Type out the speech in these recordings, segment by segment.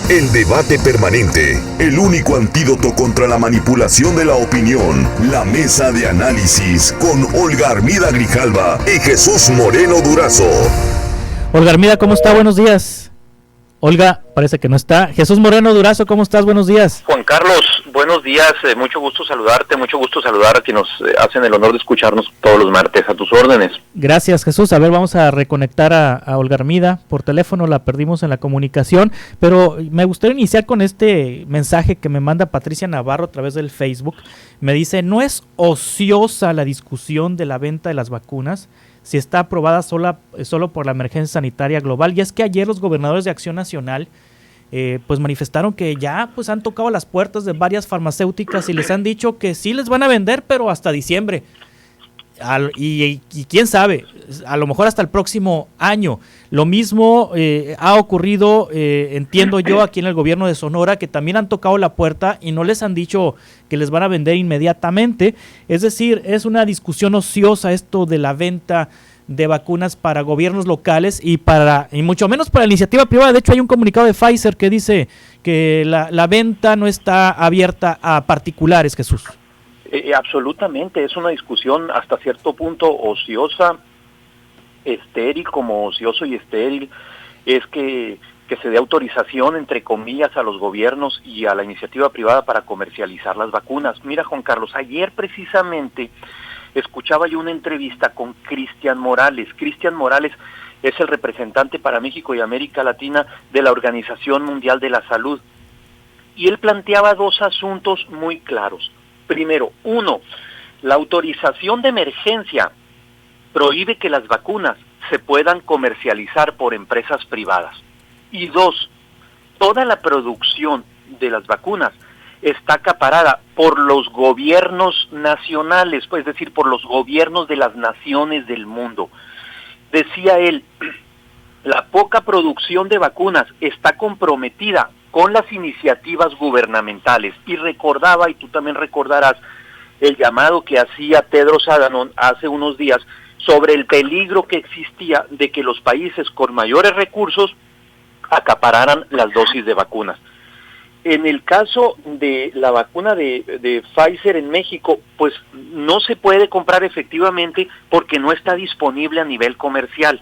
El debate permanente, el único antídoto contra la manipulación de la opinión. La mesa de análisis con Olga Armida Grijalva y Jesús Moreno Durazo. Olga Armida, ¿cómo está? Buenos días. Olga, parece que no está. Jesús Moreno Durazo, ¿cómo estás? Buenos días. Juan Carlos, buenos días, mucho gusto saludarte, mucho gusto saludar a quienes nos hacen el honor de escucharnos todos los martes, a tus órdenes. Gracias, Jesús. A ver, vamos a reconectar a Olga Armida por teléfono, la perdimos en la comunicación, pero me gustaría iniciar con este mensaje que me manda Patricia Navarro a través del Facebook. Me dice, no es ociosa la discusión de la venta de las vacunas, si está aprobada solo por la emergencia sanitaria global. Y es que ayer los gobernadores de Acción Nacional pues manifestaron que ya pues han tocado las puertas de varias farmacéuticas y les han dicho que sí les van a vender, pero hasta diciembre. Y quién sabe, a lo mejor hasta el próximo año. Lo mismo ha ocurrido, entiendo yo, aquí en el gobierno de Sonora, que también han tocado la puerta y no les han dicho que les van a vender inmediatamente. Es decir, es una discusión ociosa esto de la venta de vacunas para gobiernos locales y mucho menos para la iniciativa privada. De hecho, hay un comunicado de Pfizer que dice que la venta no está abierta a particulares, Jesús. Absolutamente, es una discusión hasta cierto punto ociosa, estéril, como ocioso y estéril es que se dé autorización, entre comillas, a los gobiernos y a la iniciativa privada para comercializar las vacunas. Mira, Juan Carlos, ayer precisamente escuchaba yo una entrevista con Cristian Morales. Cristian Morales es el representante para México y América Latina de la Organización Mundial de la Salud, y él planteaba dos asuntos muy claros. Primero, uno, la autorización de emergencia prohíbe que las vacunas se puedan comercializar por empresas privadas. Y dos, toda la producción de las vacunas está acaparada por los gobiernos nacionales, pues, es decir, por los gobiernos de las naciones del mundo. Decía él, la poca producción de vacunas está comprometida con las iniciativas gubernamentales, y recordaba, y tú también recordarás, el llamado que hacía Tedros Adhanom hace unos días sobre el peligro que existía de que los países con mayores recursos acapararan las dosis de vacunas. En el caso de la vacuna de Pfizer en México, pues no se puede comprar efectivamente porque no está disponible a nivel comercial.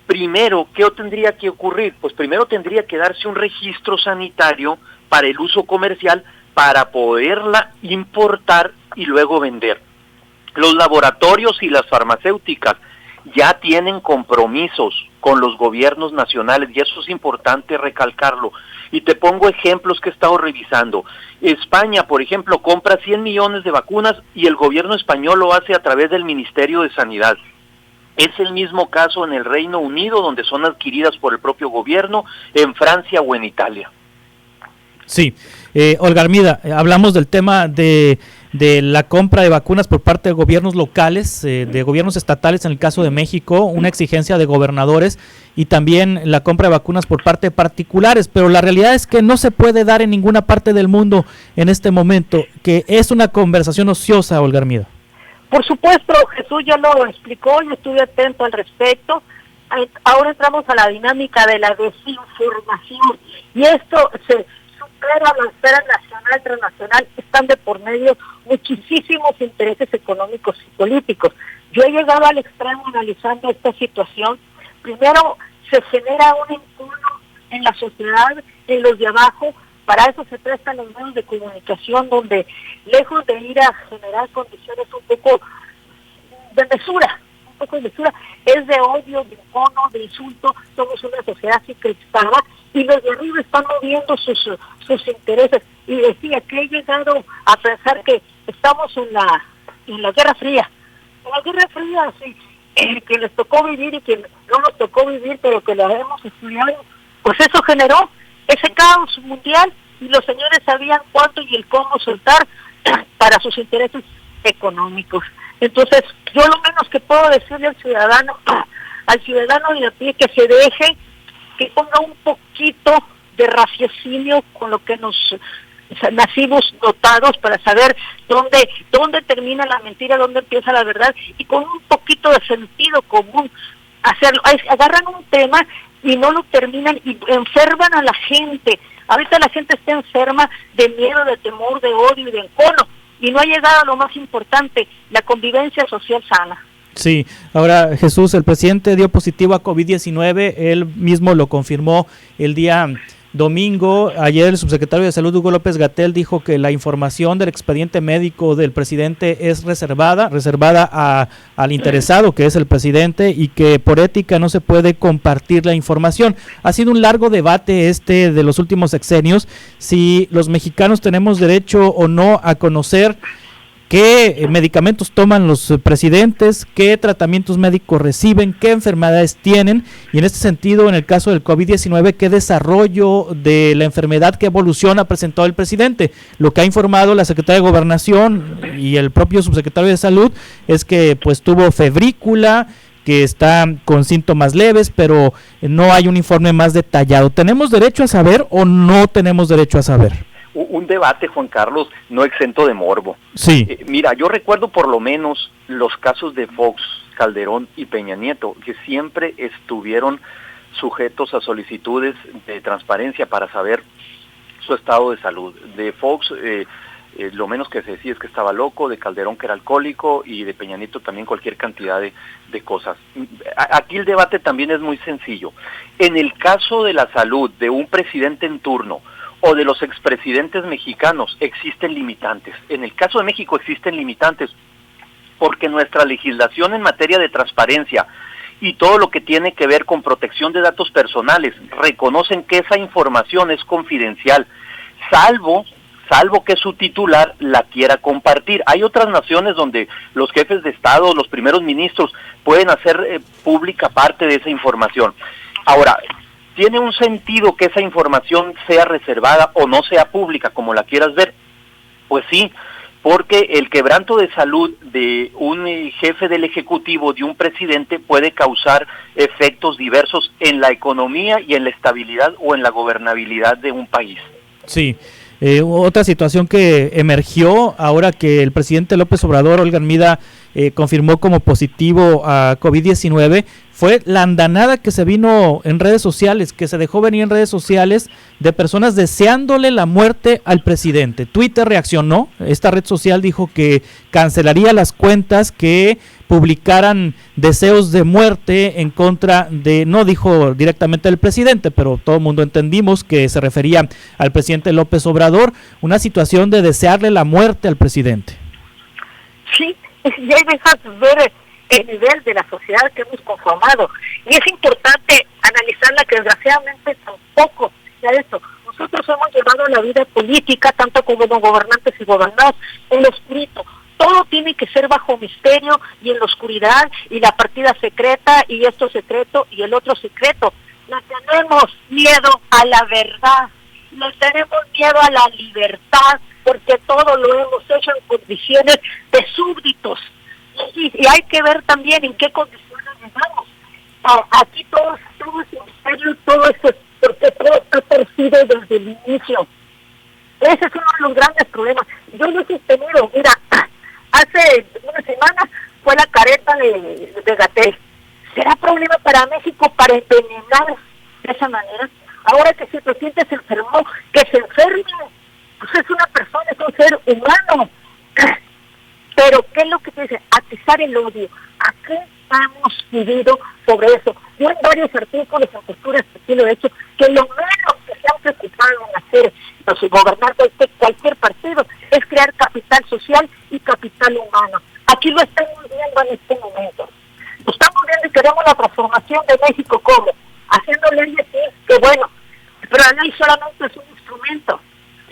Primero, ¿qué tendría que ocurrir? Pues primero tendría que darse un registro sanitario para el uso comercial para poderla importar y luego vender. Los laboratorios y las farmacéuticas ya tienen compromisos con los gobiernos nacionales, y eso es importante recalcarlo. Y te pongo ejemplos que he estado revisando. España, por ejemplo, compra 100 millones de vacunas y el gobierno español lo hace a través del Ministerio de Sanidad. Es el mismo caso en el Reino Unido, donde son adquiridas por el propio gobierno, en Francia o en Italia. Sí, Olga Armida, hablamos del tema de la compra de vacunas por parte de gobiernos locales, de gobiernos estatales en el caso de México, una exigencia de gobernadores, y también la compra de vacunas por parte de particulares, pero la realidad es que no se puede dar en ninguna parte del mundo en este momento, que es una conversación ociosa, Olga Armida. Por supuesto, Jesús ya lo explicó, yo estuve atento al respecto. Ahora entramos a la dinámica de la desinformación, y esto se supera la esfera nacional, transnacional. Están de por medio muchísimos intereses económicos y políticos. Yo he llegado al extremo analizando esta situación. Primero, se genera un encono en la sociedad, en los de abajo. Para eso se prestan los medios de comunicación, donde lejos de ir a generar condiciones un poco de mesura, es de odio, de encono, de insulto. Somos una sociedad así crispada, y los de arriba están moviendo sus intereses. Y decía que he llegado a pensar que estamos en la Guerra Fría. En la Guerra Fría, sí, que les tocó vivir y que no nos tocó vivir, pero que la hemos estudiado, pues eso generó ese caos mundial, y los señores sabían cuánto y el cómo soltar para sus intereses económicos. Entonces, yo lo menos que puedo decirle al ciudadano de a pie, que se deje, que ponga un poquito de raciocinio con lo que nos nacimos dotados, para saber dónde termina la mentira, dónde empieza la verdad, y con un poquito de sentido común hacerlo. Agarran un tema y no lo terminan y enferman a la gente. Ahorita la gente está enferma de miedo, de temor, de odio y de encono, y no ha llegado a lo más importante, la convivencia social sana. Sí, ahora Jesús, el presidente dio positivo a COVID-19, él mismo lo confirmó el día domingo. Ayer el subsecretario de Salud, Hugo López-Gatell, dijo que la información del expediente médico del presidente es reservada al interesado, que es el presidente, y que por ética no se puede compartir la información. Ha sido un largo debate de los últimos sexenios, si los mexicanos tenemos derecho o no a conocer qué medicamentos toman los presidentes, qué tratamientos médicos reciben, qué enfermedades tienen, y en este sentido, en el caso del COVID-19, qué desarrollo de la enfermedad, qué evolución ha presentado el presidente. Lo que ha informado la Secretaría de Gobernación y el propio subsecretario de Salud es que pues tuvo febrícula, que está con síntomas leves, pero no hay un informe más detallado. ¿Tenemos derecho a saber o no tenemos derecho a saber? Un debate, Juan Carlos, no exento de morbo. Sí. Mira, yo recuerdo por lo menos los casos de Fox, Calderón y Peña Nieto, que siempre estuvieron sujetos a solicitudes de transparencia para saber su estado de salud. De Fox, lo menos que se decía es que estaba loco, de Calderón que era alcohólico, y de Peña Nieto también cualquier cantidad de cosas. Aquí el debate también es muy sencillo. En el caso de la salud de un presidente en turno, o de los expresidentes mexicanos, existen limitantes. En el caso de México existen limitantes, porque nuestra legislación en materia de transparencia y todo lo que tiene que ver con protección de datos personales reconocen que esa información es confidencial, salvo que su titular la quiera compartir. Hay otras naciones donde los jefes de Estado, los primeros ministros, pueden hacer pública parte de esa información. Ahora, ¿tiene un sentido que esa información sea reservada o no sea pública, como la quieras ver? Pues sí, porque el quebranto de salud de un jefe del Ejecutivo, de un presidente, puede causar efectos diversos en la economía y en la estabilidad o en la gobernabilidad de un país. Sí. Otra situación que emergió ahora que el presidente López Obrador, Olga Hermida, confirmó como positivo a COVID-19, fue la andanada que se vino en redes sociales, que se dejó venir en redes sociales de personas deseándole la muerte al presidente. Twitter reaccionó, esta red social dijo que cancelaría las cuentas que publicaran deseos de muerte en contra de, no dijo directamente del presidente, pero todo el mundo entendimos que se refería al presidente López Obrador, una situación de desearle la muerte al presidente. Sí, y ahí dejas ver el nivel de la sociedad que hemos conformado, y es importante analizarla, que desgraciadamente tampoco ya esto. Nosotros hemos llevado la vida política, tanto como gobernantes y gobernados, en lo oscurito. Todo tiene que ser bajo misterio y en la oscuridad, y la partida secreta, y esto secreto, y el otro secreto. Le tenemos miedo a la verdad, le tenemos miedo a la libertad, porque todo lo hemos hecho en condiciones de súbditos. Y hay que ver también en qué condiciones estamos. Aquí todo es misterio, todo eso, porque todo está torcido desde el inicio. Ese es uno de los grandes problemas. Yo lo he sostenido, mira, hace una semana fue la careta de Gatell. ¿Será problema para México para envenenar de esa manera? Ahora que si el presidente se enfermó, que se enferme, pues es una persona, es un ser humano. Pero ¿qué es lo que te dice? Atizar el odio. ¿A qué hemos vivido sobre eso? Yo en varios artículos, en posturas que lo he hecho, que lo menos que se han preocupado en hacer los gobernantes de cualquier partido es crear capital social y capital humano. Aquí lo estamos viendo en este momento. Lo estamos viendo y queremos la transformación de México, ¿cómo? Haciendo leyes, sí, que bueno, pero la ley solamente es un instrumento,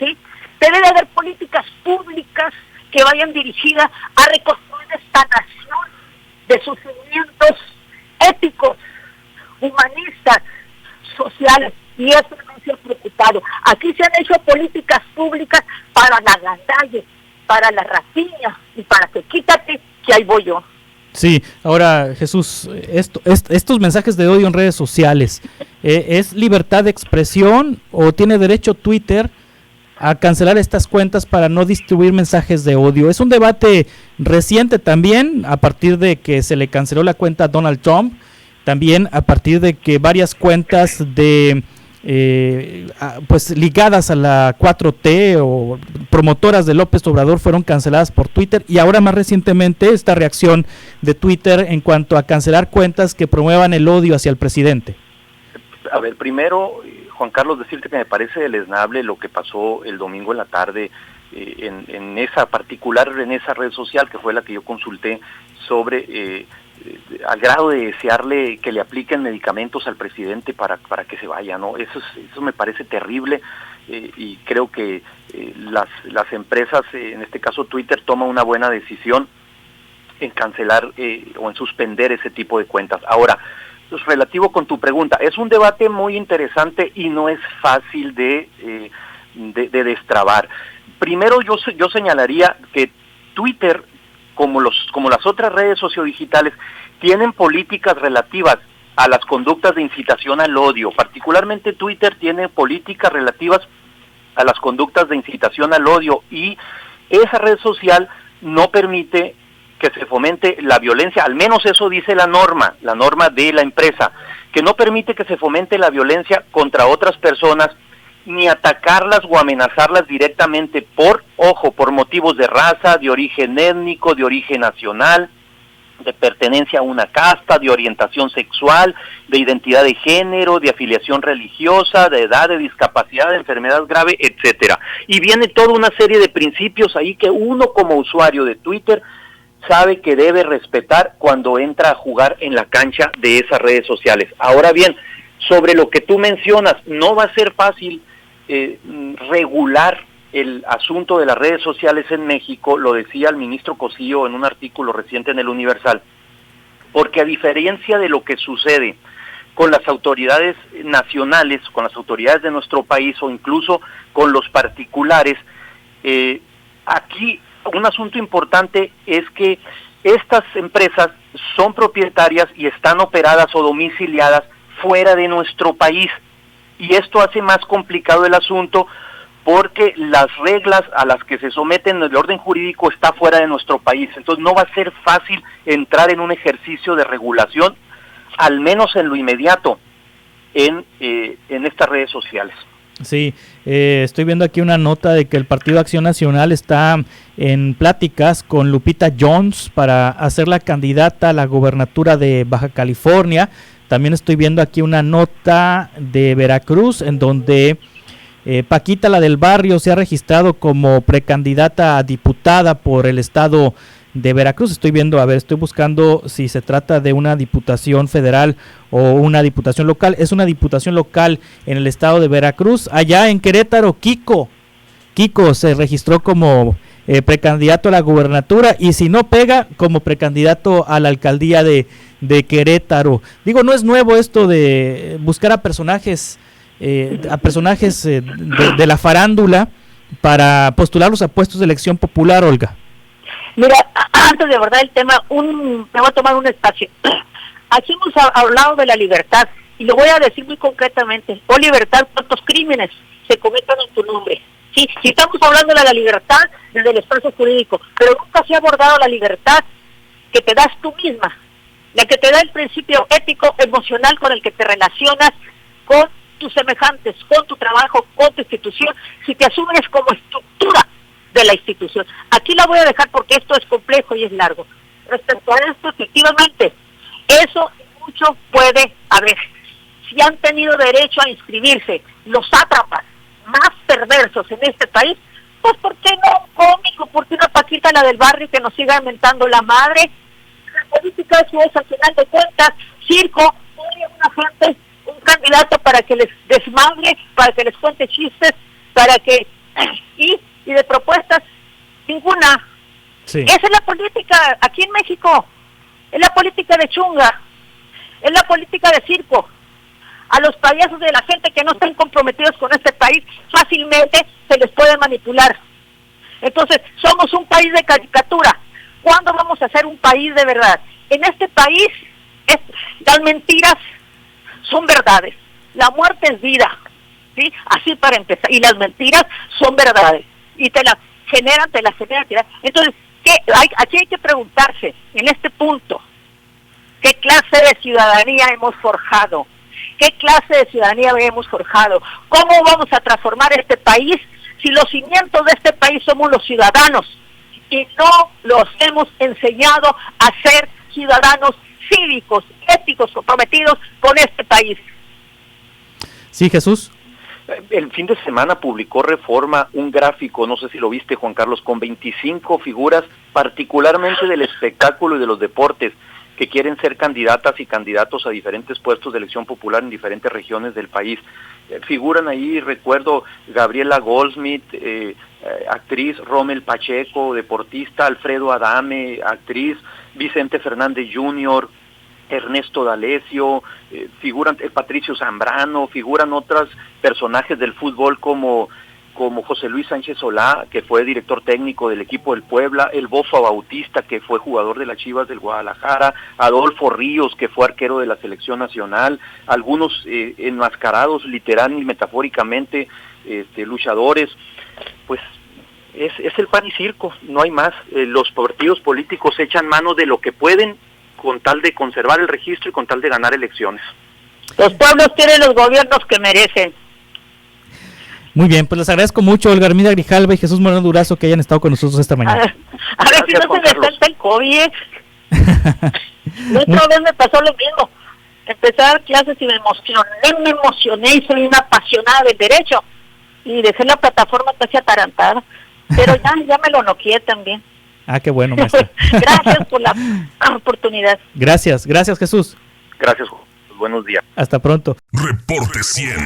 ¿sí? Debe de haber políticas públicas que vayan dirigidas a reconstruir esta nación de sus cimientos éticos, humanistas, sociales, y eso no se ha preocupado. Aquí se han hecho políticas públicas para la gandalle, para la rapiña y para que quítate, que ahí voy yo. Sí, ahora Jesús, estos mensajes de odio en redes sociales, ¿es libertad de expresión o tiene derecho Twitter a cancelar estas cuentas para no distribuir mensajes de odio? Es un debate reciente también, a partir de que se le canceló la cuenta a Donald Trump, también a partir de que varias cuentas de pues ligadas a la 4T o promotoras de López Obrador fueron canceladas por Twitter, y ahora más recientemente esta reacción de Twitter en cuanto a cancelar cuentas que promuevan el odio hacia el presidente. A ver, primero, Juan Carlos, decirte que me parece deleznable lo que pasó el domingo en la tarde en esa red social que fue la que yo consulté sobre al grado de desearle que le apliquen medicamentos al presidente para que se vaya, ¿no? Eso me parece terrible, y creo que las empresas, en este caso Twitter, toma una buena decisión en cancelar o en suspender ese tipo de cuentas. Ahora, pues, relativo con tu pregunta, es un debate muy interesante y no es fácil de destrabar. Primero yo señalaría que Twitter, como las otras redes sociodigitales, tienen políticas relativas a las conductas de incitación al odio. Particularmente Twitter tiene políticas relativas a las conductas de incitación al odio, y esa red social no permite que se fomente la violencia, al menos eso dice la norma de la empresa, que no permite que se fomente la violencia contra otras personas, ni atacarlas o amenazarlas directamente por motivos de raza, de origen étnico, de origen nacional, de pertenencia a una casta, de orientación sexual, de identidad de género, de afiliación religiosa, de edad, de discapacidad, de enfermedad grave, etcétera. Y viene toda una serie de principios ahí que uno como usuario de Twitter sabe que debe respetar cuando entra a jugar en la cancha de esas redes sociales. Ahora bien, sobre lo que tú mencionas, no va a ser fácil regular el asunto de las redes sociales en México, lo decía el ministro Cosío en un artículo reciente en El Universal, porque a diferencia de lo que sucede con las autoridades nacionales, con las autoridades de nuestro país o incluso con los particulares, aquí un asunto importante es que estas empresas son propietarias y están operadas o domiciliadas fuera de nuestro país, y esto hace más complicado el asunto porque las reglas a las que se someten el orden jurídico está fuera de nuestro país. Entonces no va a ser fácil entrar en un ejercicio de regulación, al menos en lo inmediato, en estas redes sociales. Sí, estoy viendo aquí una nota de que el Partido Acción Nacional está en pláticas con Lupita Jones para hacerla candidata a la gobernatura de Baja California. También estoy viendo aquí una nota de Veracruz en donde Paquita, la del barrio, se ha registrado como precandidata a diputada por el estado de Veracruz. Estoy buscando si se trata de una diputación federal o una diputación local. Es una diputación local en el estado de Veracruz. Allá en Querétaro, Kiko se registró como precandidato a la gubernatura, y si no pega, como precandidato a la alcaldía de Querétaro. Digo, no es nuevo esto de buscar a personajes de la farándula para postularlos a puestos de elección popular, Olga. Mira, antes de abordar el tema, me voy a tomar un espacio. Aquí hemos hablado de la libertad, y lo voy a decir muy concretamente. Oh, libertad, ¿cuántos crímenes se cometen en tu nombre? Sí, si estamos hablando de la libertad desde el espacio jurídico, pero nunca se ha abordado la libertad que te das tú misma, la que te da el principio ético, emocional con el que te relacionas con tus semejantes, con tu trabajo, con tu institución, si te asumes como estructura de la institución. Aquí la voy a dejar porque esto es complejo y es largo. Respecto a esto, efectivamente, eso mucho puede haber. Si han tenido derecho a inscribirse los sátrapas más perversos en este país, pues ¿por qué no un cómico? ¿Por qué una Paquita, la del barrio, que nos siga inventando la madre? La política eso es, al final de cuentas, circo, una gente, un candidato para que les desmadre, para que les cuente chistes, para que... y de propuestas, ninguna. Sí. Esa es la política aquí en México, es la política de chunga, es la política de circo. A los payasos de la gente que no están comprometidos con este país, fácilmente se les puede manipular. Entonces, somos un país de caricatura. ¿Cuándo vamos a ser un país de verdad? En este país, las mentiras son verdades, la muerte es vida, ¿sí? Así para empezar, y las mentiras son verdades, y te las generan. Entonces, aquí hay que preguntarse, en este punto, ¿Qué clase de ciudadanía hemos forjado? ¿Qué clase de ciudadanía hemos forjado? ¿Cómo vamos a transformar este país si los cimientos de este país somos los ciudadanos y no los hemos enseñado a ser ciudadanos cívicos, éticos, comprometidos con este país? Sí, Jesús. El fin de semana publicó Reforma un gráfico, no sé si lo viste, Juan Carlos, con 25 figuras, particularmente del espectáculo y de los deportes, que quieren ser candidatas y candidatos a diferentes puestos de elección popular en diferentes regiones del país. Figuran ahí, recuerdo, Gabriela Goldsmith, actriz, Rommel Pacheco, deportista, Alfredo Adame, actriz, Vicente Fernández Jr., Ernesto D'Alessio, figuran Patricio Zambrano, figuran otros personajes del fútbol como José Luis Sánchez Solá, que fue director técnico del equipo del Puebla, el Bofo Bautista, que fue jugador de las Chivas del Guadalajara, Adolfo Ríos, que fue arquero de la selección nacional, algunos enmascarados literal y metafóricamente, luchadores. Pues es el pan y circo, no hay más. Los partidos políticos echan mano de lo que pueden con tal de conservar el registro y con tal de ganar elecciones. Los pueblos tienen los gobiernos que merecen. Muy bien, pues les agradezco mucho, Olga Armida Grijalva y Jesús Moreno Durazo, que hayan estado con nosotros esta mañana. A ver si no se me salta el COVID. La otra vez me pasó lo mismo. Empecé a dar clases y me emocioné y soy una apasionada del derecho. Y dejé la plataforma casi atarantada. Pero ya me lo noqueé también. Ah, qué bueno, maestra. Gracias por la oportunidad. Gracias Jesús. Gracias, buenos días. Hasta pronto. Reporte 100.